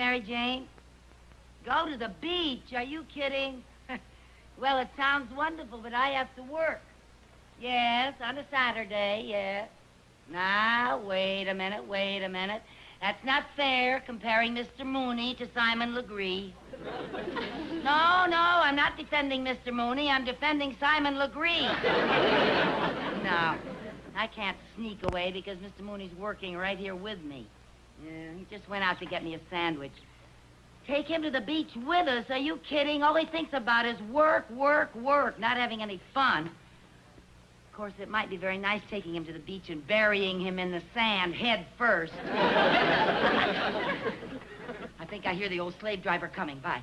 Mary Jane? Go to the beach? Are you kidding? Well, it sounds wonderful, but I have to work. Yes, on a Saturday, yes. Now, wait a minute. That's not fair, comparing Mr. Mooney to Simon Legree. No, I'm not defending Mr. Mooney. I'm defending Simon Legree. No, I can't sneak away because Mr. Mooney's working right here with me. Yeah, he just went out to get me a sandwich. Take him to the beach with us? Are you kidding? All he thinks about is work, not having any fun. Of course, it might be very nice taking him to the beach and burying him in the sand head first. I think I hear the old slave driver coming. Bye.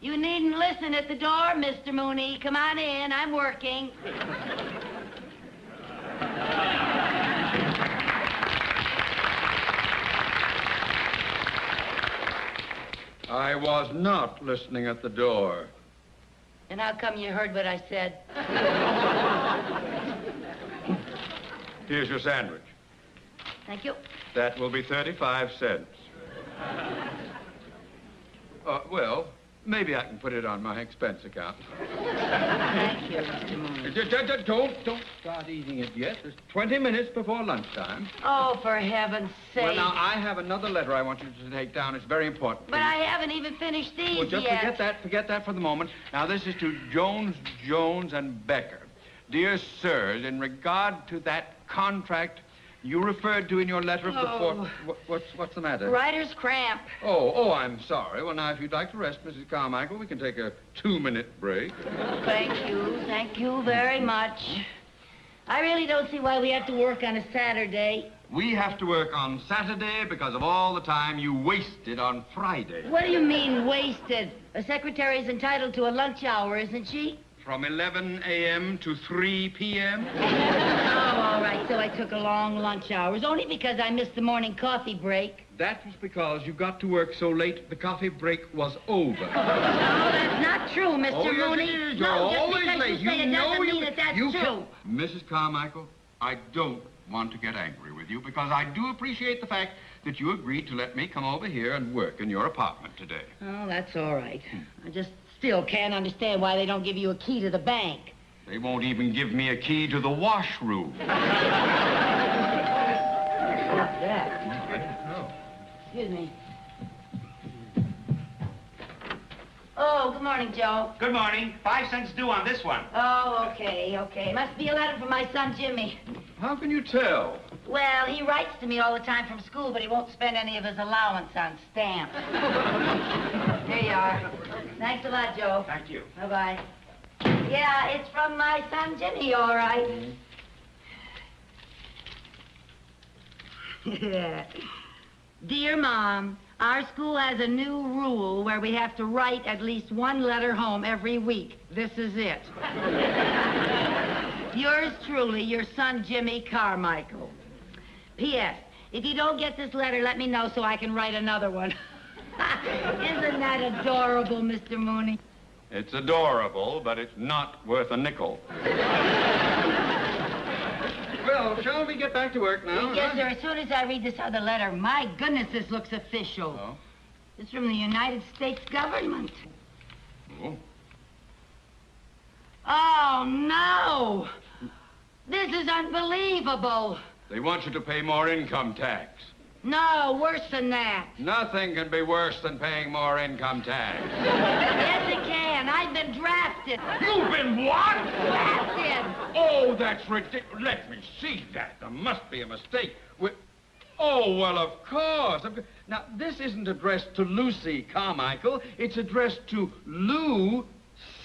You needn't listen at the door, Mr. Mooney. Come on in. I'm working. I was not listening at the door. And how come you heard what I said? Here's your sandwich. Thank you. That will be 35 cents. Well, maybe I can put it on my expense account. Thank you, Mr. Mooney. Don't start eating it yet. There's 20 minutes before lunchtime. Oh, for heaven's sake. Well, now, I have another letter I want you to take down. It's very important. But I haven't even finished these Well, just yet. forget that for the moment. Now, this is to Jones, and Becker. Dear sirs, in regard to that contract you referred to in your letter of the 4th... What's the matter? Writer's cramp. Oh, I'm sorry. Well, now, if you'd like to rest, Mrs. Carmichael, we can take a 2-minute break. Thank you very much. I really don't see why we have to work on a Saturday. We have to work on Saturday because of all the time you wasted on Friday. What do you mean, wasted? A secretary's entitled to a lunch hour, isn't she? From 11 a.m. to 3 p.m.? Oh, all right, so I took a long lunch hours, only because I missed the morning coffee break. That was because you got to work so late, the coffee break was over. No, that's not true, Mr. Mooney. Yes, it is. No, You're just always because late. you say it doesn't mean that that's true. Mrs. Carmichael, I don't want to get angry with you because I do appreciate the fact that you agreed to let me come over here and work in your apartment today. Oh, that's all right. I just still can't understand why they don't give you a key to the bank. They won't even give me a key to the washroom. What's that? I don't know. Excuse me. Oh, good morning, Joe. Good morning. 5 cents due on this one. Oh, okay. Must be a letter from my son, Jimmy. How can you tell? Well, he writes to me all the time from school, but he won't spend any of his allowance on stamps. Here you are. Thanks a lot, Joe. Thank you. Bye-bye. Yeah, it's from my son, Jimmy, all right. Dear Mom, our school has a new rule where we have to write at least one letter home every week. This is it. Yours truly, your son, Jimmy Carmichael. P.S. If you don't get this letter, let me know so I can write another one. Isn't that adorable, Mr. Mooney? It's adorable, but it's not worth a nickel. Well, shall we get back to work now? Yes, sir. As soon as I read this other letter, my goodness, this looks official. Oh? It's from the United States government. Oh? Oh, no! This is unbelievable. They want you to pay more income tax. No, worse than that. Nothing can be worse than paying more income tax. Yes, it can. I've been drafted. You've been what? Drafted. Oh, that's ridiculous. Let me see that. There must be a mistake. Oh, well, of course. Now, this isn't addressed to Lucy Carmichael. It's addressed to Lou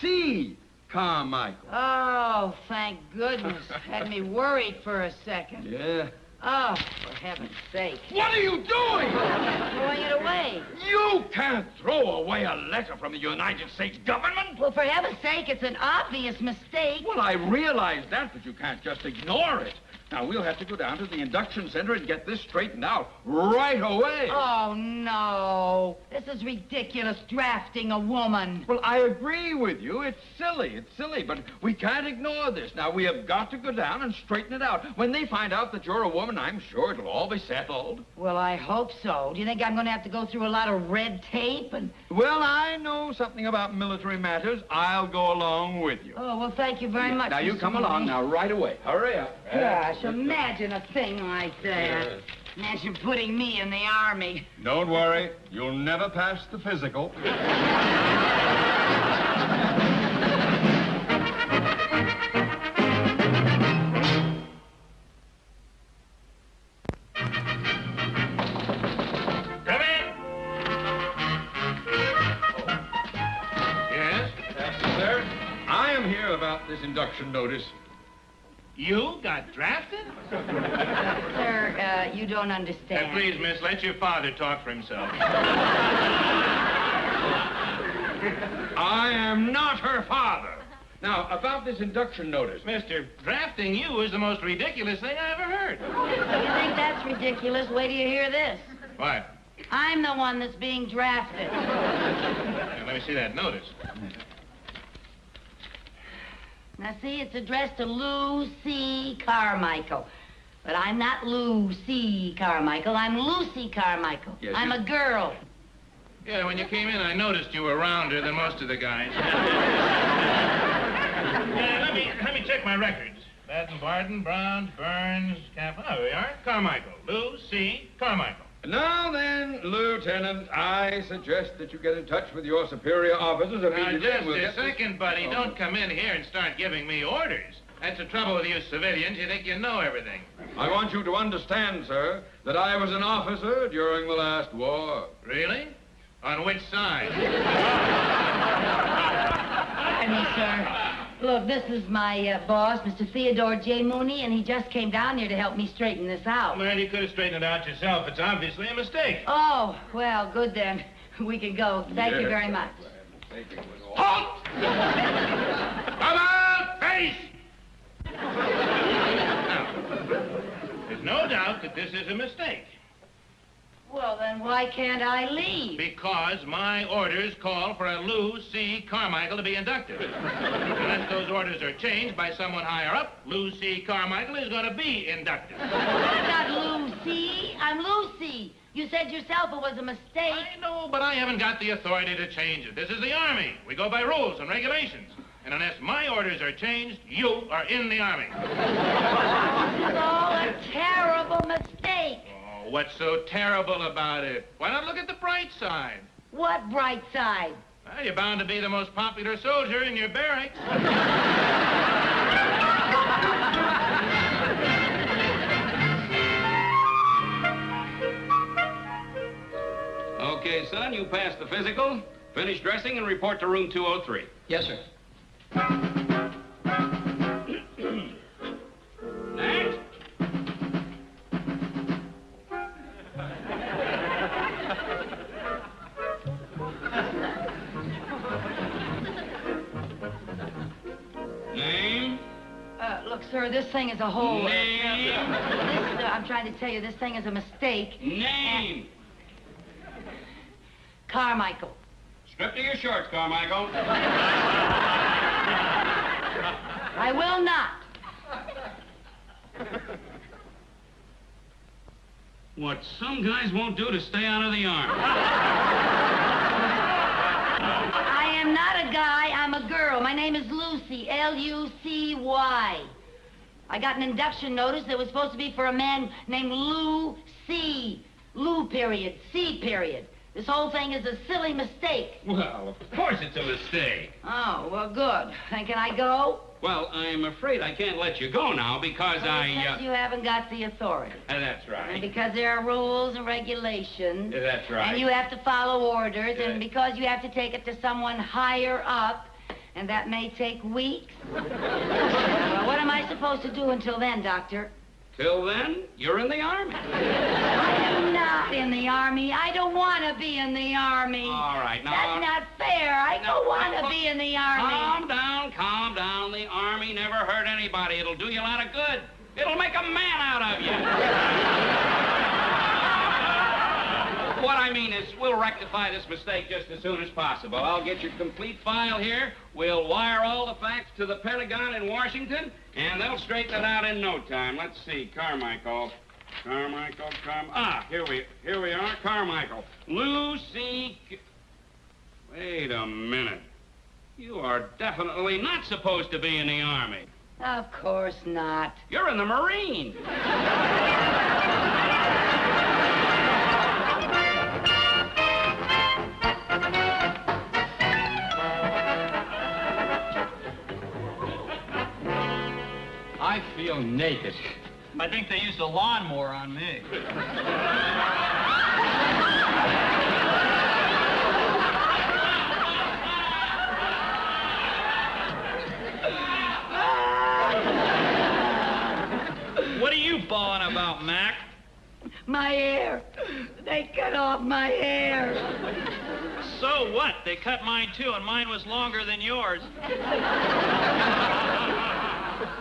C. Carmichael. Oh, thank goodness. Had me worried for a second. Yeah. Oh, for heaven's sake. What are you doing? Throwing it away. You can't throw away a letter from the United States government. Well, for heaven's sake, it's an obvious mistake. Well, I realize that, but you can't just ignore it. Now, we'll have to go down to the induction center and get this straightened out right away. Oh, no. This is ridiculous, drafting a woman. Well, I agree with you. It's silly, but we can't ignore this. Now, we have got to go down and straighten it out. When they find out that you're a woman, I'm sure it'll all be settled. Well, I hope so. Do you think I'm going to have to go through a lot of red tape and... Well, I know something about military matters. I'll go along with you. Oh, well, thank you very much. Now, you Mr. come Mooney. along now, right away. Hurry up. Gosh, imagine a thing like that. Yes. Imagine putting me in the Army. Don't worry. You'll never pass the physical. Come in. Yes? Sir, I am here about this induction notice. You got drafted? Sir, you don't understand. Please, miss, let your father talk for himself. I am not her father. Now, about this induction notice. Mister, drafting you is the most ridiculous thing I ever heard. You think that's ridiculous? Wait till you hear this. What? I'm the one that's being drafted. Now, let me see that notice. Now, see, it's addressed to Lucy Carmichael. But I'm not Lucy Carmichael. I'm Lucy Carmichael. Yes, I'm a girl. Yeah, when you came in, I noticed you were rounder than most of the guys. Let me check my records. Baden, Barden, Brown, Burns, Cap... Oh, there we are. Carmichael. Lucy Carmichael. Now then, Lieutenant, I suggest that you get in touch with your superior officers immediately. Now, just We'll a get this- second, buddy. Oh. Don't come in here and start giving me orders. That's the trouble with you civilians. You think you know everything. I want you to understand, sir, that I was an officer during the last war. Really? On which side? Pardon me, sir. Look, this is my boss, Mr. Theodore J. Mooney, and he just came down here to help me straighten this out. Man, you could have straightened it out yourself. It's obviously a mistake. Oh, well, good then. We can go. Thank you very much. Halt! Come on, face! Now, there's no doubt that this is a mistake. Well, then why can't I leave? Because my orders call for a Lucy Carmichael to be inducted. Unless those orders are changed by someone higher up, Lucy Carmichael is going to be inducted. I'm not Lucy. I'm Lucy. You said yourself it was a mistake. I know, but I haven't got the authority to change it. This is the Army. We go by rules and regulations. And unless my orders are changed, you are in the Army. This is all a terrible mistake. Oh, what's so terrible about it? Why not look at the bright side? What bright side? Well, you're bound to be the most popular soldier in your barracks. Okay, son, you passed the physical. Finish dressing and report to room 203. Yes, sir. Next. Name? Look, sir, this thing is a whole... Name? I'm trying to tell you, this thing is a mistake. Name? Carmichael. Strip to your shorts, Carmichael. I will not. What some guys won't do to stay out of the Army. I am not a guy, I'm a girl. My name is Lucy, L-U-C-Y. I got an induction notice that was supposed to be for a man named Lou C. Lou period, C period. This whole thing is a silly mistake. Well, of course it's a mistake. Oh, well, good. Then can I go? Well, I'm afraid I can't let you go now because Because you haven't got the authority. That's And right. because there are rules and regulations. That's right. And you have to follow orders, Yeah. and because you have to take it to someone higher up, and that may take weeks. Well, what am I supposed to do until then, Doctor? Till then, you're in the Army. I am not in the Army. I don't want to be in the Army. All right, now... That's not fair. I don't want to be in the Army. Calm down, calm down. The Army never hurt anybody. It'll do you a lot of good. It'll make a man out of you. What I mean is, we'll rectify this mistake just as soon as possible. I'll get your complete file here. We'll wire all the facts to the Pentagon in Washington, and they'll straighten it out in no time. Let's see, Carmichael. Here we are, Carmichael. Lucy... Wait a minute. You are definitely not supposed to be in the Army. Of course not. You're in the Marines. I feel naked. I think they used a lawnmower on me. What are you bawling about, Mac? My hair. They cut off my hair. So what? They cut mine too, and mine was longer than yours.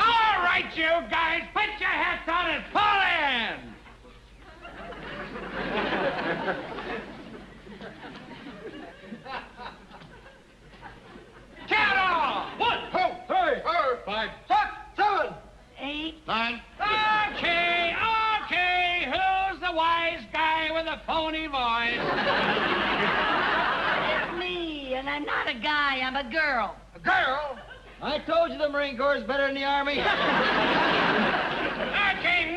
All right, you guys, put your hats on and pull in! Count off! 1, 2, 3, 4, 5, 6, 7, 8. 9. Okay. Who's the wise guy with the phony voice? It's me, and I'm not a guy. I'm a girl. A girl? I told you the Marine Corps is better than the Army. Okay,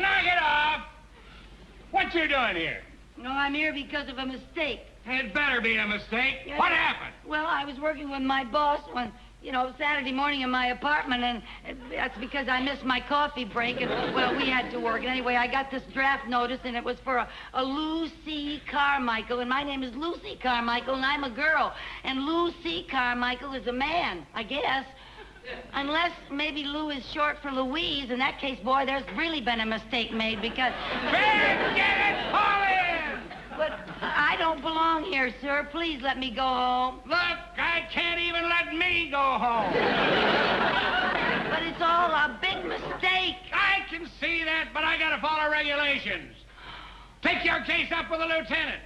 knock it off. What you doing here? No, I'm here because of a mistake. It better be a mistake. Yeah. What happened? Well, I was working with my boss one, Saturday morning in my apartment, and that's because I missed my coffee break, and, well, we had to work. And anyway, I got this draft notice, and it was for a Lucy Carmichael, and my name is Lucy Carmichael, and I'm a girl. And Lucy Carmichael is a man, I guess. Unless maybe Lou is short for Louise. In that case, boy, there's really been a mistake made because... Get it, pull in! But I don't belong here, sir. Please let me go home. Look, I can't even let me go home. But it's all a big mistake. I can see that, but I gotta follow regulations. Take your case up with the lieutenant.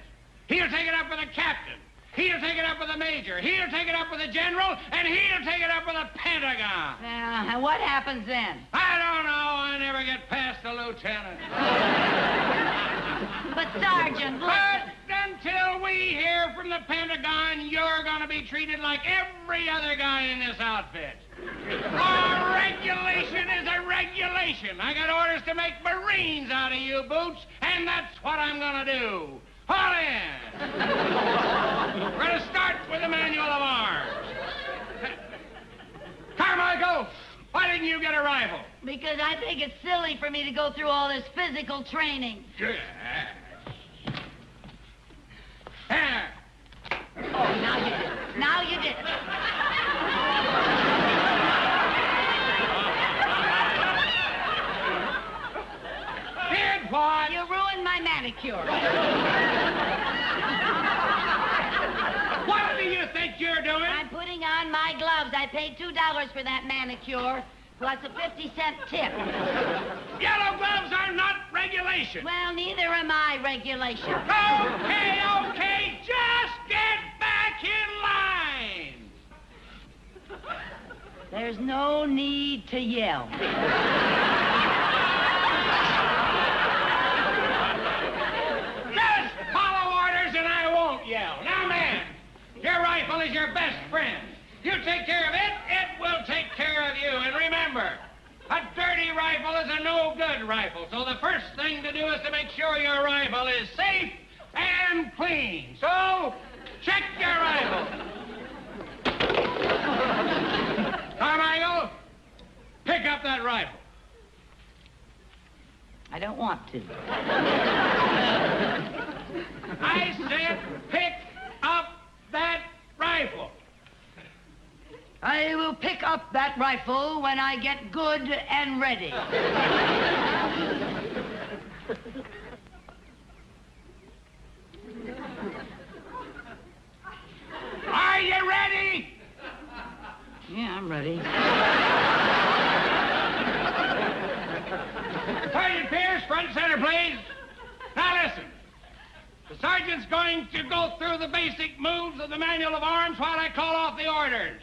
He'll take it up with the captain. He'll take it up with the major. He'll take it up with the general, and he'll take it up with the Pentagon. And what happens then? I don't know. I never get past the lieutenant. But, Sergeant, look... But until we hear from the Pentagon, you're going to be treated like every other guy in this outfit. A regulation is a regulation. I got orders to make Marines out of you, Boots, and that's what I'm going to do. Haul in! We're going to start with the manual of arms. Carmichael, why didn't you get a rifle? Because I think it's silly for me to go through all this physical training. Yes. Oh, now you did it. Now you did it. Did what? You ruined my manicure. What do you think you're doing? I'm putting on my gloves. I paid $2 for that manicure, plus a 50-cent tip. Yellow gloves are not regulation. Well, neither am I regulation. Okay, just get back in line. There's no need to yell. Just follow orders and I won't yell. Now, man, your rifle is your best friend. You take care of it, it will take care of you. And remember, a dirty rifle is a no-good rifle. So the first thing to do is to make sure your rifle is safe and clean. So, check your rifle. Carmichael, pick up that rifle. I don't want to. I said pick up that rifle. I will pick up that rifle when I get good and ready. Are you ready? Yeah, I'm ready. Sergeant's going to go through the basic moves of the manual of arms while I call off the orders.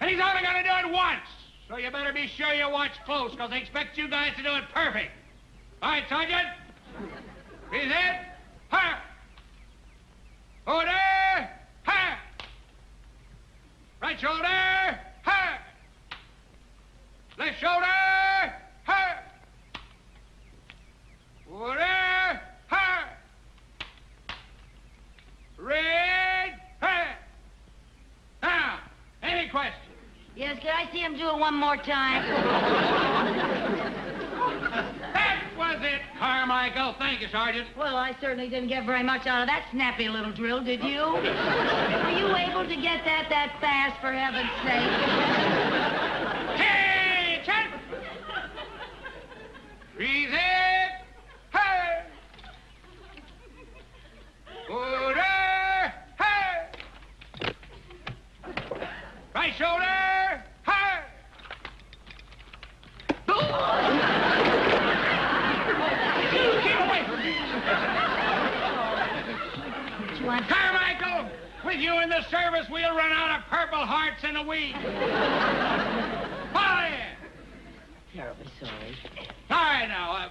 And he's only going to do it once. So you better be sure you watch close, because they expect you guys to do it perfect. All right, Sergeant. He's it. Ha! Order! Ha! Right shoulder! Ha! Left shoulder! Ha! Order! Ha! Red! Ha! Now, any questions? Yes, can I see him do it one more time? That was it, Carmichael. Thank you, Sergeant. Well, I certainly didn't get very much out of that snappy little drill, did you? Were you able to get that fast, for heaven's sake? Attention! Freeze it! Hey! Order! Hey! Right shoulder! Hey! Keep away from me! What you want? Carmichael, with you in the service, we'll run out of Purple Hearts in a week. Follow in. Terribly sorry. All right, now,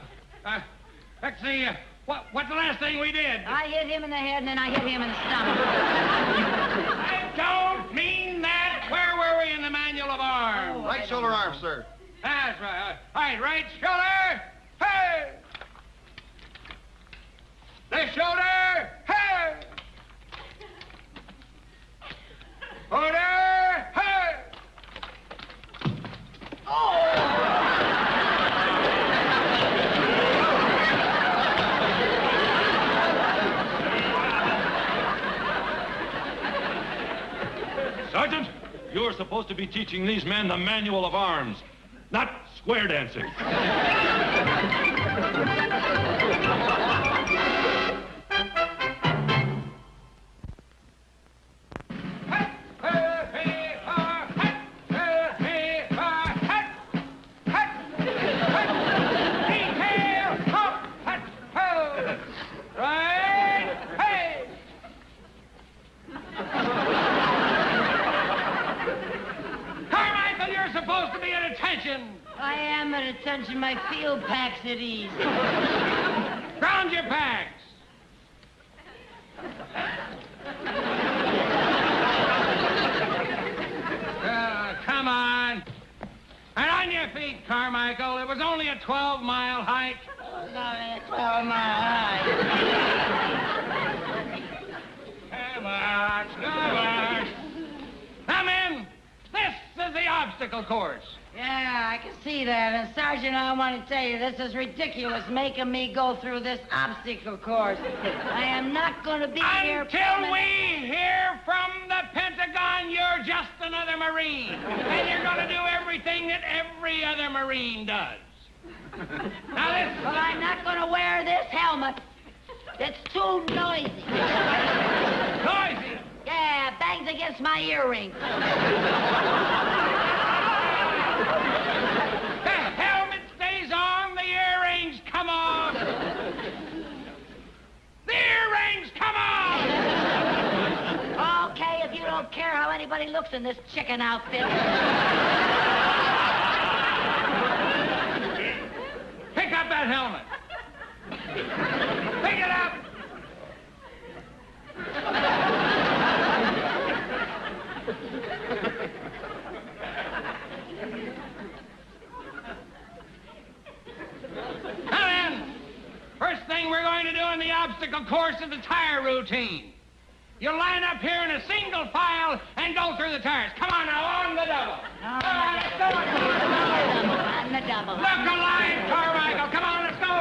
let's see, what's the last thing we did? I hit him in the head, and then I hit him in the stomach. I don't mean that. Where were we in the manual of arms? Oh, Right shoulder arm, sir. That's right. All right, right shoulder. Hey! Left shoulder. Hey! Order. Hey! Sergeant, you're supposed to be teaching these men the manual of arms, not square dancing. Carmichael, you're supposed to be at attention. I am at attention. My field pack's at ease. Ground your packs. Come on. And on your feet, Carmichael. It was only a 12-mile hike. It's only a 12-mile hike. Come on, come on. Now, men, this is the obstacle course. Yeah, I can see that. And, Sergeant, I want to tell you, this is ridiculous, making me go through this obstacle course. I am not going to be here... Until we hear from the Pentagon, you're just another Marine. And you're going to do everything that every other Marine does. Now, listen. Well, I'm not going to wear this helmet. It's too noisy. Noisy. Yeah, bangs against my earring. The helmet stays on, the earrings come off. The earrings come off. Okay, if you don't care how anybody looks in this chicken outfit. Pick up that helmet. Pick it up. Now then, first thing we're going to do in the obstacle course is the tire routine. You line up here in a single file and go through the tires. Come on now, on the double. Come on, let's go. On the double. Look alive, Carmichael. Come on, let's go.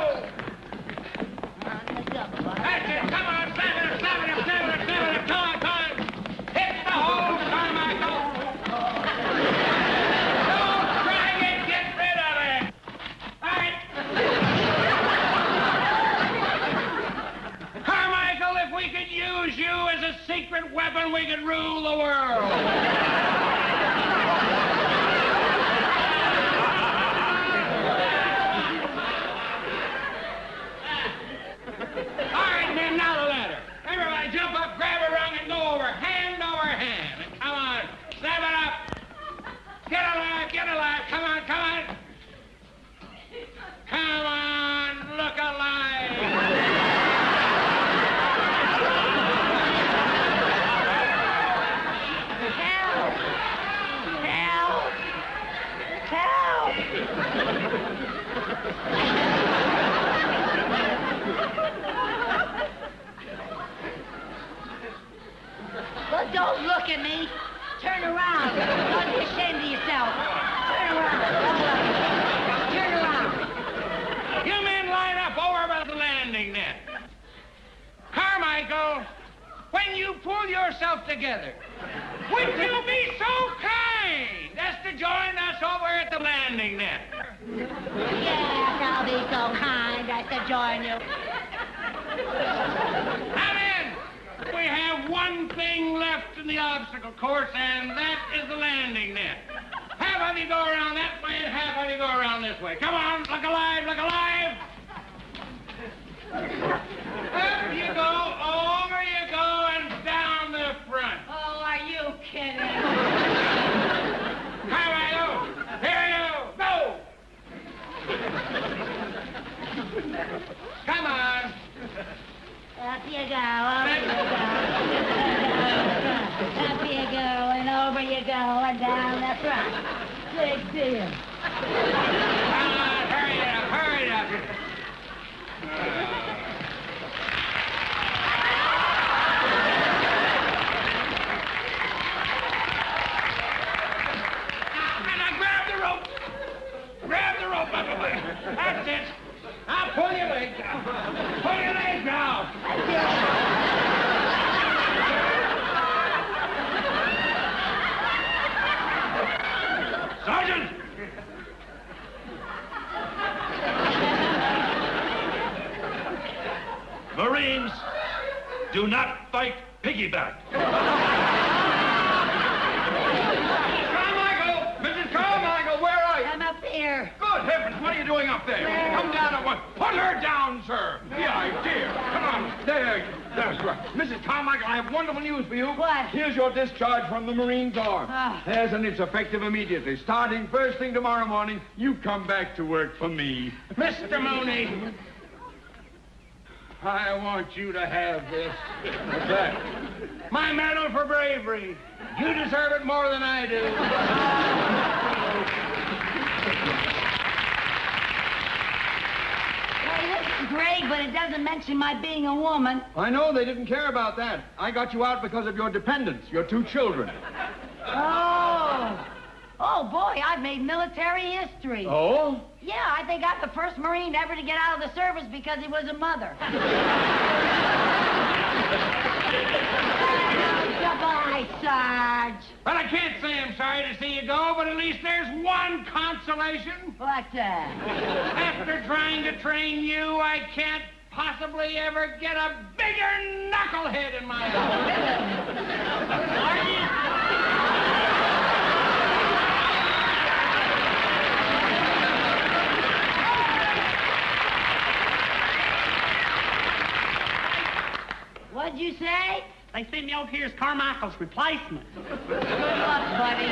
On the double. That's it. Come on, seven it. Come on. Hit the hole, Carmichael. Don't drag it. Get rid of it. All right. Carmichael, if we could use you as a secret weapon, we could rule the world. All right, men, now the ladder. Carmichael, when you pull yourself together, would you be so kind as to join us over at the landing net? Yes, I'll be so kind as to join you. Come in. We have one thing left in the obstacle course, and that is the landing net. Half of you go around that way, and half of you go around this way. Come on, look alive, look alive. Up you go, over you go, and down the front. Oh, are you kidding? Carmichael, here you go. Come on. Up you go, over you go. Up you go, and over you go, and down the front. Big deal. Come on, hurry it up, hurry it up. Now grab the rope. Grab the rope up away. That's it. Now pull your legs out. Pull your legs out. Sergeant! Marines, do not fight piggyback. Carmichael! Mrs. Carmichael, where are you? I'm up here. Good heavens, what are you doing up there? Come down at once. Put her down, sir. The idea. Come on. There. That's right. Mrs. Carmichael, I have wonderful news for you. What? Here's your discharge from the Marines' Arm. Oh. Yes, and it's effective immediately. Starting first thing tomorrow morning, you come back to work for me. Mr. Mooney, I want you to have this. What's that? My medal for bravery. You deserve it more than I do. Hey, this is great, but it doesn't mention my being a woman. I know they didn't care about that. I got you out because of your dependents, your 2 children. Oh. Oh, boy, I've made military history. Oh? Yeah, I think I'm the first Marine ever to get out of the service because he was a mother. Goodbye, Sarge. Well, I can't say I'm sorry to see you go, but at least there's one consolation. What's that? After trying to train you, I can't possibly ever get a bigger knucklehead in my What'd you say? They sent me out here as Carmichael's replacement. Good luck, buddy.